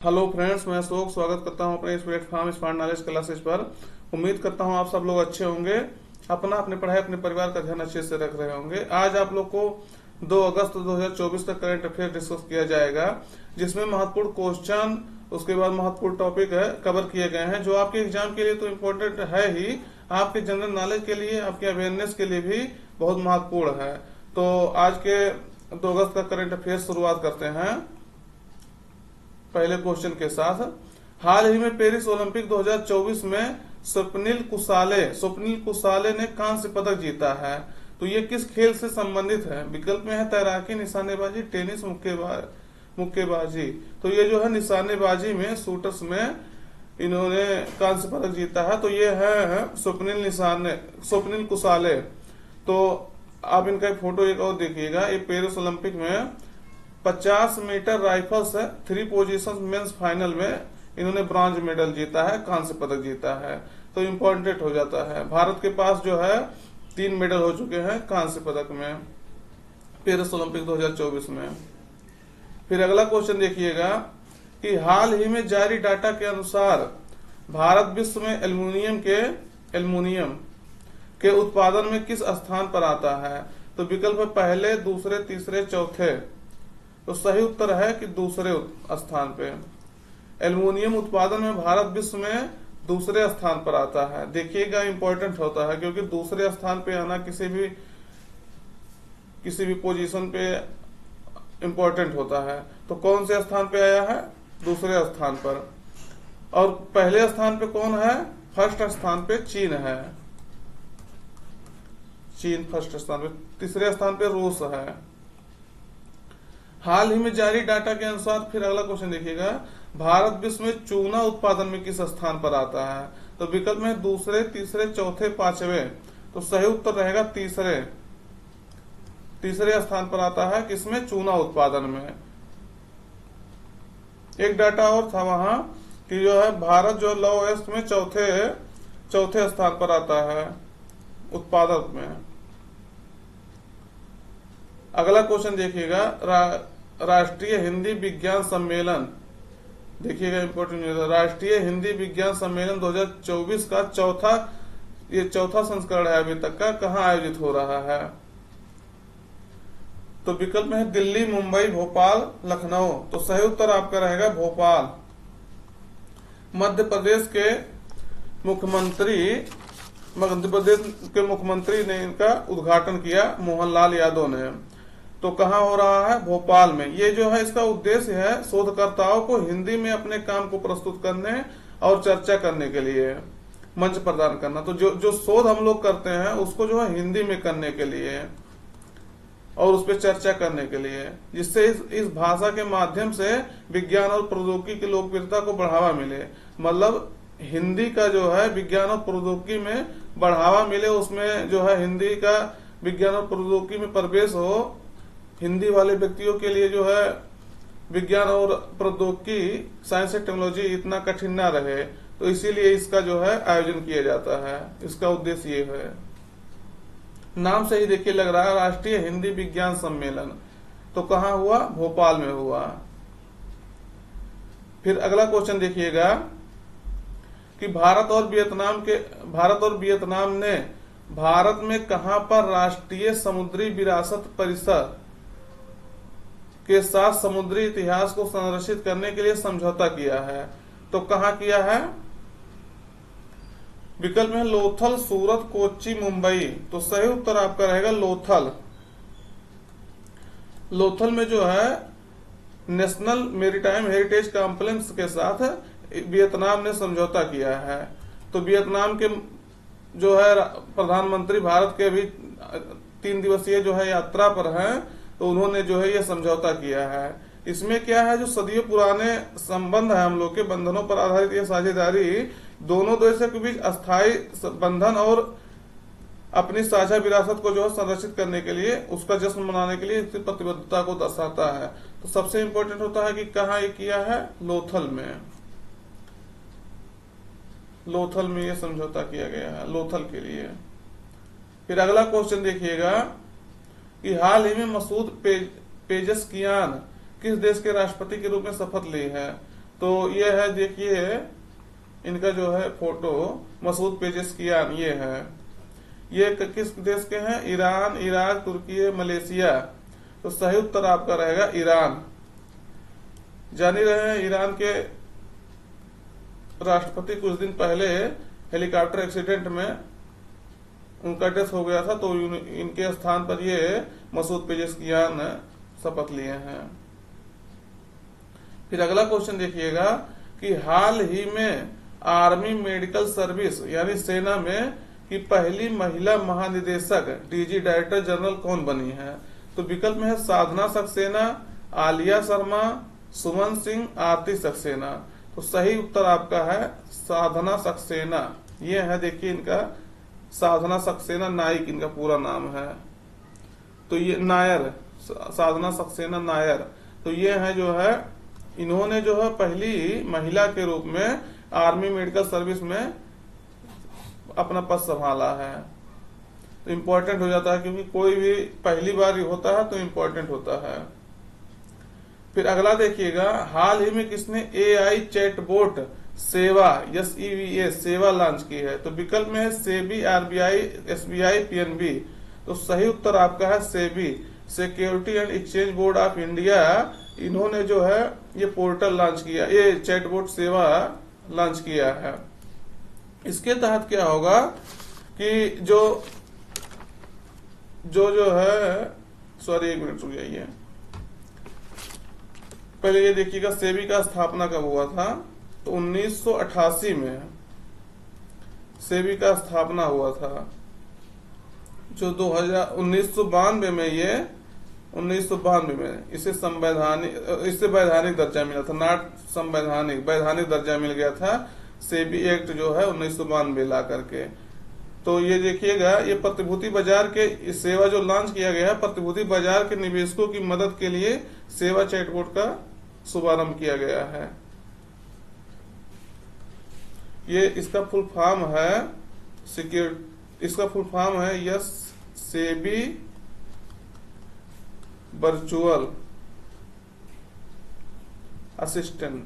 Hello friends, मैं अशोक स्वागत करता हूं अपने इस प्लेटफॉर्म स्मार्ट नॉलेज क्लासेस पर। उम्मीद करता हूं आप सब लोग अच्छे होंगे, अपने पढ़ाई अपने परिवार का ध्यान अच्छे से रख रहे होंगे। आज आप लोग को 2 अगस्त 2024 तक करंट अफेयर डिस्कस किया जाएगा, जिसमें महत्वपूर्ण क्वेश्चन, उसके बाद महत्वपूर्ण टॉपिक है कवर किए गए हैं, जो आपके एग्जाम के लिए तो इम्पोर्टेंट है ही, आपके जनरल नॉलेज के लिए, आपके अवेयरनेस के लिए भी बहुत महत्वपूर्ण है। तो आज के 2 अगस्त का करंट अफेयर शुरुआत करते हैं पहले क्वेश्चन के साथ। हाल ही में पेरिस ओलंपिक 2024 में स्वप्निल कुसाले ने कांस्य पदक जीता है। तो ये किस खेल से संबंधित है? विकल्प में है तैराकी, निशानेबाजी, टेनिस, मुक्केबाजी। तो ये जो है निशानेबाजी में, शूटर्स में इन्होंने कांस्य पदक जीता है। तो ये है स्वप्निल कुसाले। तो आप इनका एक फोटो एक और देखिएगा। ये पेरिस ओलंपिक में 50 metre rifles 3 position men's final में इन्होंने ब्रॉन्ज मेडल जीता है, कांस्य पदक जीता है। तो इम्पोर्टेंट हो जाता है। भारत के पास जो है 3 मेडल हो चुके हैं कांस्य पदक में पेरिस ओलंपिक 2024 में। फिर अगला क्वेश्चन देखिएगा कि हाल ही में जारी डाटा के अनुसार भारत विश्व में एल्युमिनियम के उत्पादन में किस स्थान पर आता है? तो विकल्प है पहले, दूसरे, तीसरे, चौथे। तो सही उत्तर है कि दूसरे स्थान पे। एल्युमिनियम उत्पादन में भारत विश्व में दूसरे स्थान पर आता है। देखिएगा, इंपॉर्टेंट होता है, क्योंकि दूसरे स्थान पे आना किसी भी पोजीशन पे इंपॉर्टेंट होता है। तो कौन से स्थान पे आया है? दूसरे स्थान पर। और पहले स्थान पे कौन है? फर्स्ट स्थान पे चीन है। चीन फर्स्ट स्थान पे। तीसरे स्थान पे रूस है। हाल ही में जारी डाटा के अनुसार, फिर अगला क्वेश्चन देखिएगा, भारत विश्व में चूना उत्पादन में किस स्थान पर आता है? तो विकल्प में दूसरे, तीसरे, चौथे, पांचवें। तो सही उत्तर रहेगा तीसरे स्थान पर आता है। किसमें? चूना उत्पादन में। एक डाटा और था वहां कि जो है भारत जो लोएस्ट में चौथे स्थान पर आता है उत्पादक में। अगला क्वेश्चन देखिएगा, राष्ट्रीय हिंदी विज्ञान सम्मेलन। देखिएगा, इंपोर्टेंट न्यूज। राष्ट्रीय हिंदी विज्ञान सम्मेलन 2024 का चौथा संस्करण है अभी तक का, कहाँ आयोजित हो रहा है? तो विकल्प में है दिल्ली, मुंबई, भोपाल, लखनऊ। तो सही उत्तर आपका रहेगा भोपाल। मध्य प्रदेश के मुख्यमंत्री ने इनका उद्घाटन किया, मोहनलाल यादव ने। तो कहाँ हो रहा है? भोपाल में। ये जो है, इसका उद्देश्य है शोधकर्ताओं को हिंदी में अपने काम को प्रस्तुत करने और चर्चा करने के लिए मंच प्रदान करना। तो जो शोध हम लोग करते हैं उसको जो है हिंदी में करने के लिए और उस पर चर्चा करने के लिए, जिससे इस भाषा के माध्यम से विज्ञान और प्रौद्योगिकी की लोकप्रियता को बढ़ावा मिले। मतलब हिंदी का जो है विज्ञान और प्रौद्योगिकी में बढ़ावा मिले, उसमें जो है हिंदी का विज्ञान और प्रौद्योगिकी में प्रवेश हो। हिंदी वाले व्यक्तियों के लिए जो है विज्ञान और प्रौद्योगिकी, साइंस एंड टेक्नोलॉजी इतना कठिन ना रहे। तो इसीलिए इसका जो है आयोजन किया जाता है। इसका उद्देश्य ये है। नाम से ही देखिए लग रहा है राष्ट्रीय हिंदी विज्ञान सम्मेलन। तो कहाँ हुआ? भोपाल में हुआ। फिर अगला क्वेश्चन देखिएगा कि भारत और वियतनाम ने भारत में कहां पर राष्ट्रीय समुद्री विरासत परिषद के साथ समुद्री इतिहास को संरक्षित करने के लिए समझौता किया है? तो कहां किया है? विकल्प में लोथल, सूरत, कोच्चि, मुंबई। तो सही उत्तर आपका रहेगा लोथल। लोथल में जो है नेशनल मेरीटाइम हेरिटेज कॉम्प्लेक्स के साथ वियतनाम ने समझौता किया है। तो वियतनाम के जो है प्रधानमंत्री भारत के अभी 3 दिवसीय जो है यात्रा पर हैं, तो उन्होंने जो है ये समझौता किया है। इसमें क्या है, जो सदियों पुराने संबंध है हम लोग के, बंधनों पर आधारित ये साझेदारी दोनों देशों के बीच अस्थायी बंधन और अपनी साझा विरासत को जो है संरक्षित करने के लिए, उसका जश्न मनाने के लिए इसकी प्रतिबद्धता को दर्शाता है। तो सबसे इंपॉर्टेंट होता है कि कहाँ ये किया है? लोथल में। लोथल में ये समझौता किया गया है, लोथल के लिए। फिर अगला क्वेश्चन देखिएगा कि हाल ही में मसूद पेजशकियान किस देश के राष्ट्रपति के रूप में शपथ ली है? तो ये है, देखिए इनका जो है फोटो, मसूद पेजेस्कियान ये है। ये किस देश के हैं? ईरान, इराक, तुर्की, मलेशिया। तो सही उत्तर आपका रहेगा ईरान। जान ही रहे हैं ईरान के राष्ट्रपति कुछ दिन पहले हेलीकॉप्टर एक्सीडेंट में उनका डेथ हो गया था, तो इनके स्थान पर ये मसूद पेजेस्कियान शपथ लिए हैं। फिर अगला क्वेश्चन देखिएगा कि हाल ही में आर्मी मेडिकल सर्विस यानी सेना में की पहली महिला महानिदेशक डीजी डायरेक्टर जनरल कौन बनी है? तो विकल्प में है साधना सक्सेना, आलिया शर्मा, सुमन सिंह, आरती सक्सेना। तो सही उत्तर आपका है साधना सक्सेना। ये है, देखिए इनका साधना सक्सेना नाइक इनका पूरा नाम है। तो ये नायर, साधना सक्सेना नायर। तो ये है जो है, इन्होंने जो है पहली महिला के रूप में आर्मी मेडिकल सर्विस में अपना पद संभाला है। तो इम्पोर्टेंट हो जाता है, क्योंकि कोई भी पहली बार होता है तो इम्पोर्टेंट होता है। फिर अगला देखिएगा, हाल ही में किसने AI चैटबॉट सेवा SEVA सेवा लॉन्च की है? तो विकल्प में है सेबी, RBI, SBI, PNB। तो सही उत्तर आपका है SEBI, security and exchange board of India. इन्होंने जो है ये पोर्टल लॉन्च किया, ये चैटबॉट सेवा लॉन्च किया है। इसके तहत क्या होगा कि जो है, सॉरी एक मिनट रुक जाइए, पहले ये देखिएगा सेबी का स्थापना कब हुआ था? तो 1988 में सेबी का स्थापना हुआ था। जो 1992 में ये 1992 में इसे वैधानिक दर्जा मिला था, नॉट संवैधानिक, वैधानिक दर्जा मिल गया था सेबी एक्ट जो है 1992 ला करके। तो ये देखिएगा, ये प्रतिभूति बाजार के सेवा जो लॉन्च किया गया है, प्रतिभूति बाजार के निवेशकों की मदद के लिए सेवा चैटबॉट का शुभारंभ किया गया है। ये इसका फुल फॉर्म है इसका फुल फॉर्म है यस सेबी वर्चुअल असिस्टेंट।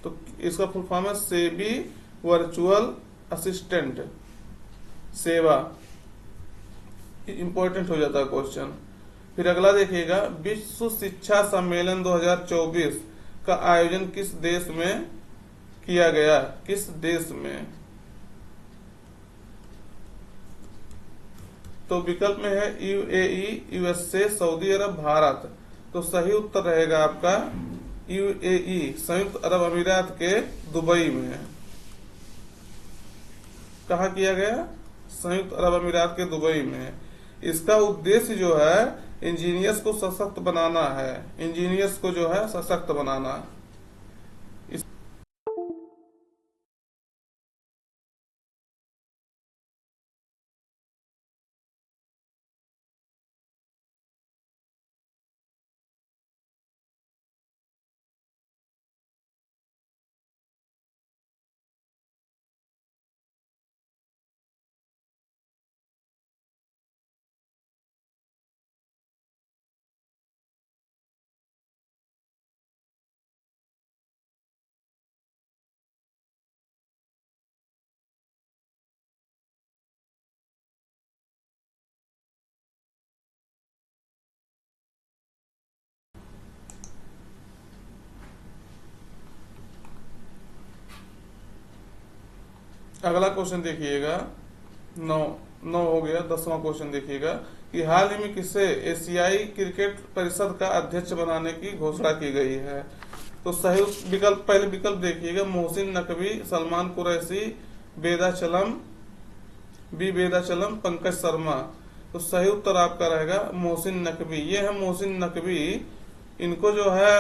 तो इसका फुल फॉर्म है सेबी वर्चुअल असिस्टेंट सेवा। इंपॉर्टेंट हो जाता है क्वेश्चन। फिर अगला देखिएगा, विश्व शिक्षा सम्मेलन 2024 का आयोजन किस देश में किया गया? किस देश में? तो विकल्प में है UAE, USA, सऊदी अरब, भारत। तो सही उत्तर रहेगा आपका UAE, संयुक्त अरब अमीरात के दुबई में। कहा किया गया? संयुक्त अरब अमीरात के दुबई में। इसका उद्देश्य जो है इंजीनियर्स को सशक्त बनाना है, इंजीनियर्स को जो है सशक्त बनाना। अगला क्वेश्चन देखिएगा, 9 हो गया। 10वां क्वेश्चन देखिएगा कि हाल ही में किसे एशियाई क्रिकेट परिषद का अध्यक्ष बनाने की घोषणा की गई है? तो सही विकल्प, पहले विकल्प देखिएगा, मोहसिन नकवी, सलमान कुरैशी, वेदाचलम, पंकज शर्मा। तो सही उत्तर आपका रहेगा मोहसिन नकवी। ये है मोहसिन नकवी, इनको जो है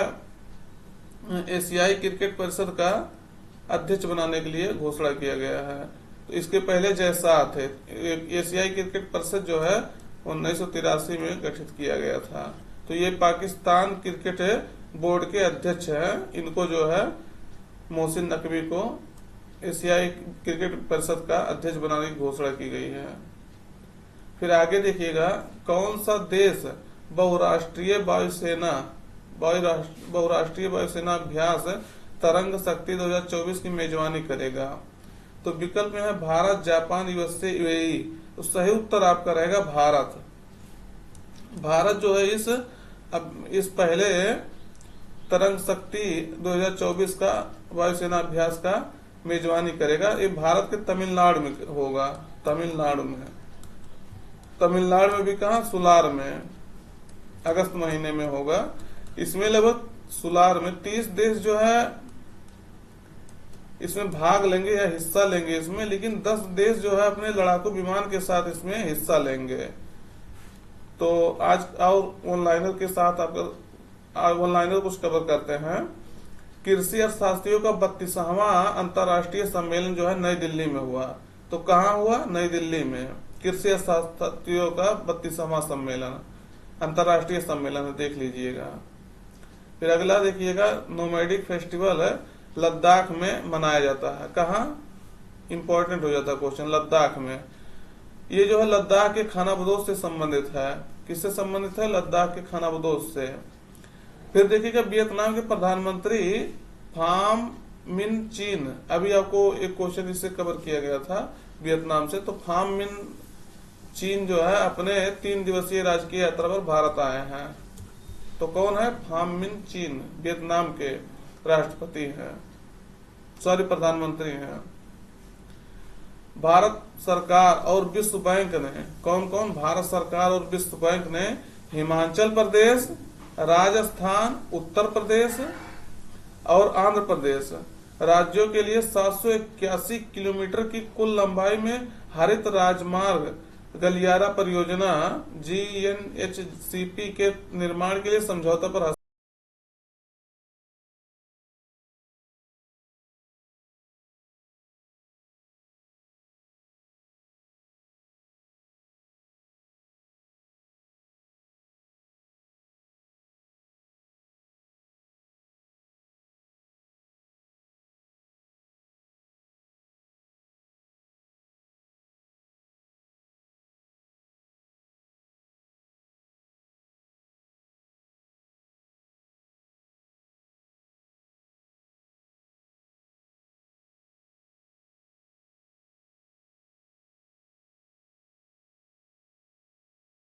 एशियाई क्रिकेट परिषद का अध्यक्ष बनाने के लिए घोषणा किया गया है। तो इसके पहले जैसा थे, एशियाई क्रिकेट परिषद जो है 1983 में गठित किया गया था। तो ये पाकिस्तान क्रिकेट बोर्ड के अध्यक्ष हैं। इनको जो है मोहसिन नकवी को एशियाई क्रिकेट परिषद का अध्यक्ष बनाने की घोषणा की गई है। फिर आगे देखिएगा, कौन सा देश बहुराष्ट्रीय वायुसेना अभ्यास तरंग शक्ति 2024 की मेजबानी करेगा? तो विकल्प में है भारत, जापान, यूएसए, यूएई। तो सही उत्तर आपका रहेगा भारत। भारत जो है इस पहले तरंग शक्ति 2024 का वायुसेना अभ्यास का मेजबानी करेगा। ये भारत के तमिलनाडु में होगा। तमिलनाडु में भी कहा? सुलार में, अगस्त महीने में होगा। इसमें लगभग सुलार में 30 देश जो है इसमें भाग लेंगे या हिस्सा लेंगे इसमें, लेकिन 10 देश जो है अपने लड़ाकू विमान के साथ इसमें हिस्सा लेंगे। तो आज और ऑनलाइनर के साथ ऑनलाइनर कुछ कवर करते हैं। कृषि अर्थशास्त्रियों का 32वां अंतर्राष्ट्रीय सम्मेलन जो है नई दिल्ली में हुआ। तो कहाँ हुआ? नई दिल्ली में। कृषि अर्थशास्त्रियों का 32वां सम्मेलन, अंतर्राष्ट्रीय सम्मेलन है, देख लीजिएगा। फिर अगला देखिएगा, नोमैडिक फेस्टिवल लद्दाख में मनाया जाता है। कहाँ? इंपॉर्टेंट हो जाता है क्वेश्चन, लद्दाख में। ये जो है लद्दाख के खानाबदोश से संबंधित है। किससे संबंधित है? लद्दाख के खानाबदोश से। फिर देखिएगा, वियतनाम के प्रधानमंत्री फाम मिन चीन, अभी आपको एक क्वेश्चन इससे कवर किया गया था वियतनाम से। तो फाम मिन चीन जो है अपने 3 दिवसीय राजकीय यात्रा पर भारत आए हैं। तो कौन है? फाम मिन चीन वियतनाम के राष्ट्रपति हैं, सॉरी प्रधानमंत्री हैं। भारत सरकार और विश्व बैंक ने कौन? भारत सरकार और विश्व बैंक ने हिमाचल प्रदेश, राजस्थान, उत्तर प्रदेश और आंध्र प्रदेश राज्यों के लिए 781 किलोमीटर की कुल लंबाई में हरित राजमार्ग गलियारा परियोजना GNHCP के निर्माण के लिए समझौता पर